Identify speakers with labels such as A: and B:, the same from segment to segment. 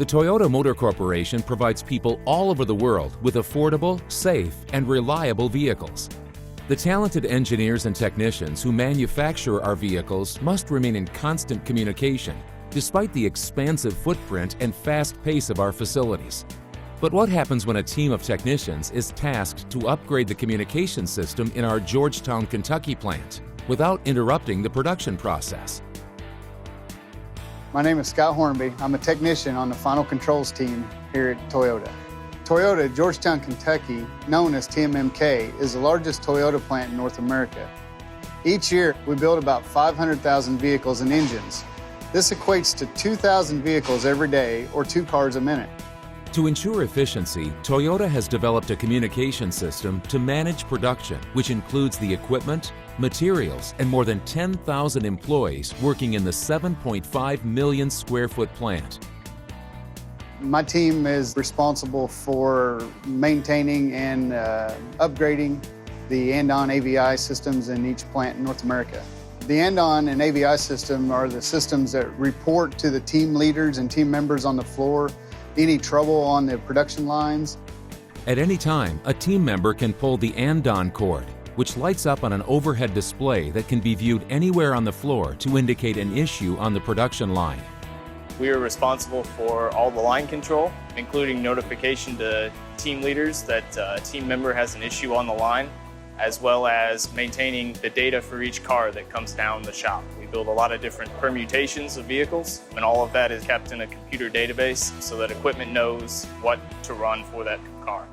A: The Toyota Motor Corporation provides people all over the world with affordable, safe, and reliable vehicles. The talented engineers and technicians who manufacture our vehicles must remain in constant communication, despite the expansive footprint and fast pace of our facilities. But what happens when a team of technicians is tasked to upgrade the communication system in our Georgetown, Kentucky plant without interrupting the production process?
B: My name is Scott Hornby. I'm a technician on the Final Controls team here at Toyota. Toyota, Georgetown, Kentucky, known as TMMK, is the largest Toyota plant in North America. Each year, we build about 500,000 vehicles and engines. This equates to 2,000 vehicles every day, or 2 cars a minute.
A: To ensure efficiency, Toyota has developed a communication system to manage production, which includes the equipment, materials, and more than 10,000 employees working in the 7.5 million square foot plant.
B: My team is responsible for maintaining and upgrading the Andon AVI systems in each plant in North America. The Andon and AVI system are the systems that report to the team leaders and team members on the floor any trouble on the production lines.
A: At any time, a team member can pull the Andon cord, which lights up on an overhead display that can be viewed anywhere on the floor to indicate an issue on the production line.
C: We are responsible for all the line control, including notification to team leaders that a team member has an issue on the line, as well as maintaining the data for each car that comes down the shop. We build a lot of different permutations of vehicles, and all of that is kept in a computer database so that equipment knows what to run for that car.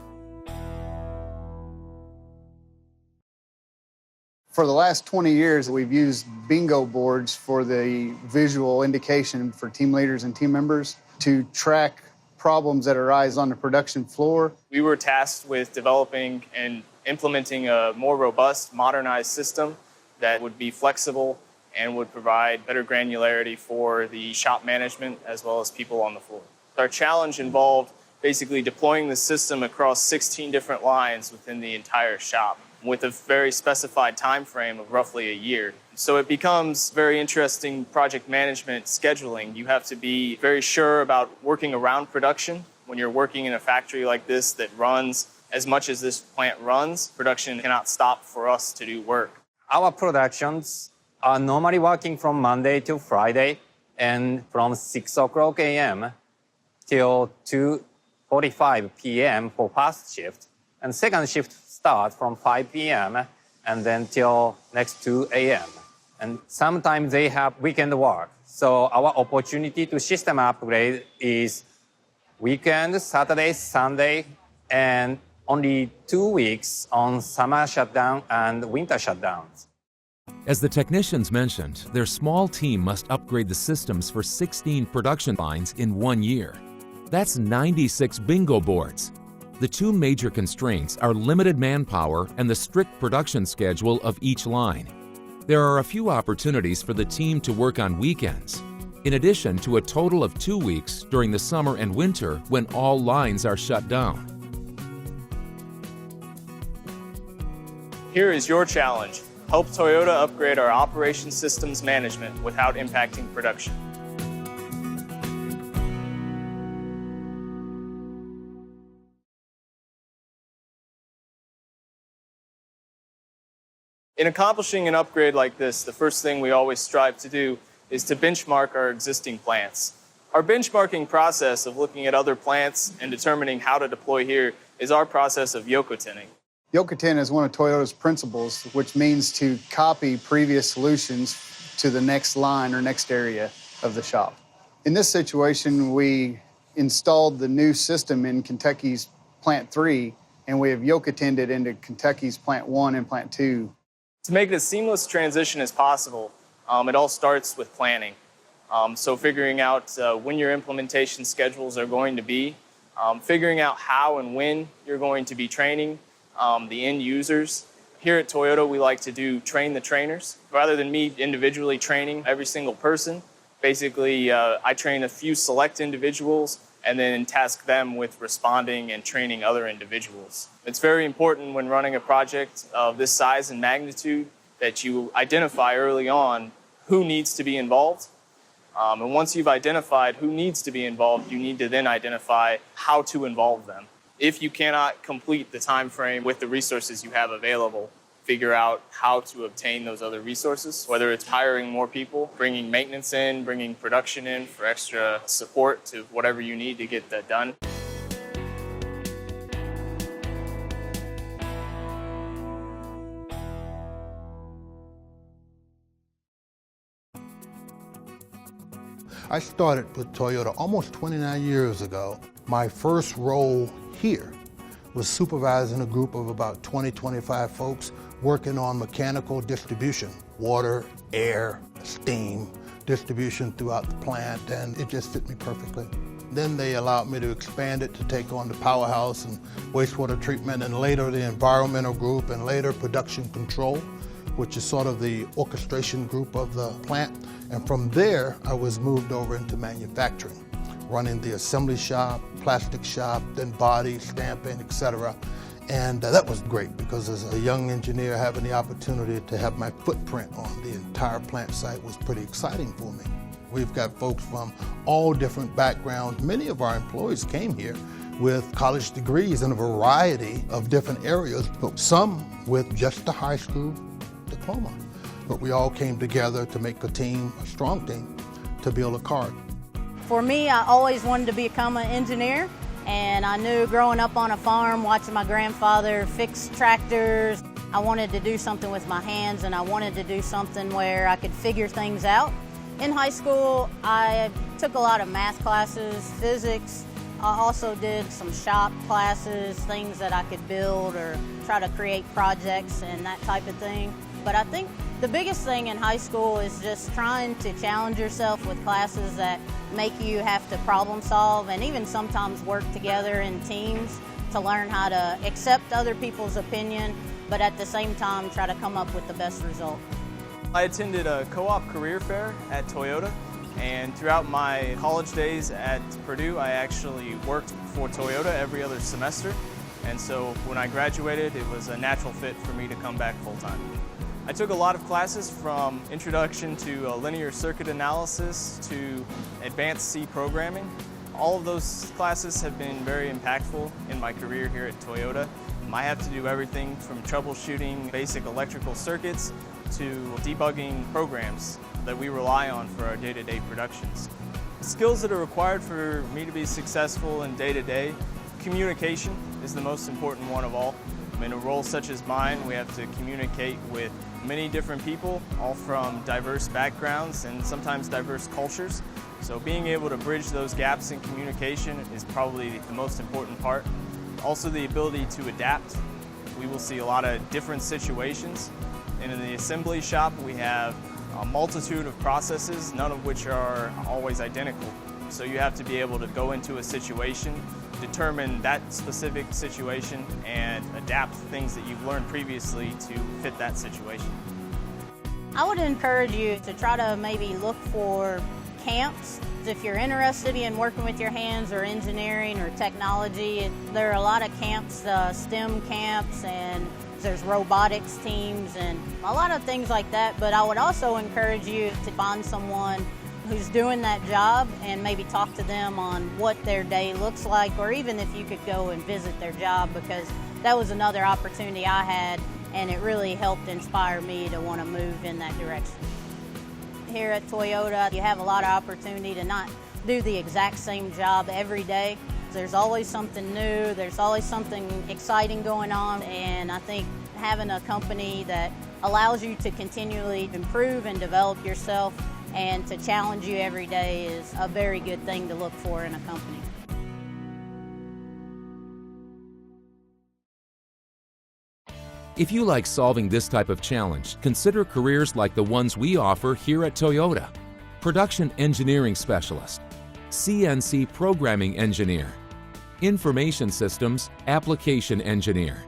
B: For the last 20 years, we've used bingo boards for the visual indication for team leaders and team members to track problems that arise on the production floor.
C: We were tasked with developing and implementing a more robust, modernized system that would be flexible and would provide better granularity for the shop management as well as people on the floor. Our challenge involved basically deploying the system across 16 different lines within the entire shop, with a very specified time frame of roughly a year. So it becomes very interesting project management scheduling. You have to be very sure about working around production. When you're working in a factory like this that runs as much as this plant runs, production cannot stop for us to do work.
D: Our productions are normally working from Monday to Friday and from 6 o'clock a.m. till 2:45 p.m. for first shift, and second shift start from 5 p.m. and then till next 2 a.m. And sometimes they have weekend work. So our opportunity to system upgrade is weekend, Saturday, Sunday, and only 2 weeks on summer shutdown and winter shutdowns.
A: As the technicians mentioned, their small team must upgrade the systems for 16 production lines in 1 year. That's 96 bingo boards. The two major constraints are limited manpower and the strict production schedule of each line. There are a few opportunities for the team to work on weekends, in addition to a total of 2 weeks during the summer and winter when all lines are shut down.
C: Here is your challenge. Help Toyota upgrade our operation systems management without impacting production. In accomplishing an upgrade like this, the first thing we always strive to do is to benchmark our existing plants. Our benchmarking process of looking at other plants and determining how to deploy here is our process of yokotenning.
B: Yokoten is one of Toyota's principles, which means to copy previous solutions to the next line or next area of the shop. In this situation, we installed the new system in Kentucky's Plant 3, and we have yokotened it into Kentucky's Plant 1 and Plant 2.
C: To make it as seamless transition as possible, it all starts with planning. So figuring out when your implementation schedules are going to be, figuring out how and when you're going to be training the end users. Here at Toyota, we like to do train the trainers. Rather than me individually training every single person, basically I train a few select individuals and then task them with responding and training other individuals. It's very important when running a project of this size and magnitude that you identify early on who needs to be involved, And once you've identified who needs to be involved, you need to then identify how to involve them. If you cannot complete the time frame with the resources you have available, figure out how to obtain those other resources, whether it's hiring more people, bringing maintenance in, bringing production in for extra support to whatever you need to get that done.
E: I started with Toyota almost 29 years ago. My first role here was supervising a group of about 20, 25 folks working on mechanical distribution, water, air, steam distribution throughout the plant, and it just fit me perfectly. Then they allowed me to expand it to take on the powerhouse and wastewater treatment, and later the environmental group, and later production control, which is sort of the orchestration group of the plant. And from there, I was moved over into manufacturing, running the assembly shop, plastic shop, then body, stamping, etc. And that was great because as a young engineer, having the opportunity to have my footprint on the entire plant site was pretty exciting for me. We've got folks from all different backgrounds. Many of our employees came here with college degrees in a variety of different areas, but some with just a high school diploma. But we all came together to make a team, a strong team, to build a car.
F: For me, I always wanted to become an engineer, and I knew growing up on a farm, watching my grandfather fix tractors, I wanted to do something with my hands, and I wanted to do something where I could figure things out. In high school, I took a lot of math classes, physics. I also did some shop classes, things that I could build or try to create projects and that type of thing. But I think the biggest thing in high school is just trying to challenge yourself with classes that make you have to problem solve and even sometimes work together in teams to learn how to accept other people's opinion, but at the same time try to come up with the best result.
C: I attended a co-op career fair at Toyota, and throughout my college days at Purdue, I actually worked for Toyota every other semester. And so when I graduated, it was a natural fit for me to come back full-time. I took a lot of classes from introduction to linear circuit analysis to advanced C programming. All of those classes have been very impactful in my career here at Toyota. I have to do everything from troubleshooting basic electrical circuits to debugging programs that we rely on for our day-to-day productions. The skills that are required for me to be successful in day-to-day, communication is the most important one of all. In a role such as mine, we have to communicate with many different people, all from diverse backgrounds and sometimes diverse cultures. So being able to bridge those gaps in communication is probably the most important part. Also the ability to adapt. We will see a lot of different situations. And in the assembly shop, we have a multitude of processes, none of which are always identical. So you have to be able to go into a situation, determine that specific situation, and adapt things that you've learned previously to fit that situation.
F: I would encourage you to try to maybe look for camps. If you're interested in working with your hands or engineering or technology, there are a lot of camps, STEM camps, and there's robotics teams and a lot of things like that. But I would also encourage you to find someone who's doing that job and maybe talk to them on what their day looks like, or even if you could go and visit their job, because that was another opportunity I had and it really helped inspire me to want to move in that direction. Here at Toyota, you have a lot of opportunity to not do the exact same job every day. There's always something new, there's always something exciting going on, and I think having a company that allows you to continually improve and develop yourself and to challenge you every day is a very good thing to look for in a company.
A: If you like solving this type of challenge, consider careers like the ones we offer here at Toyota. Production Engineering Specialist, CNC Programming Engineer, Information Systems Application Engineer,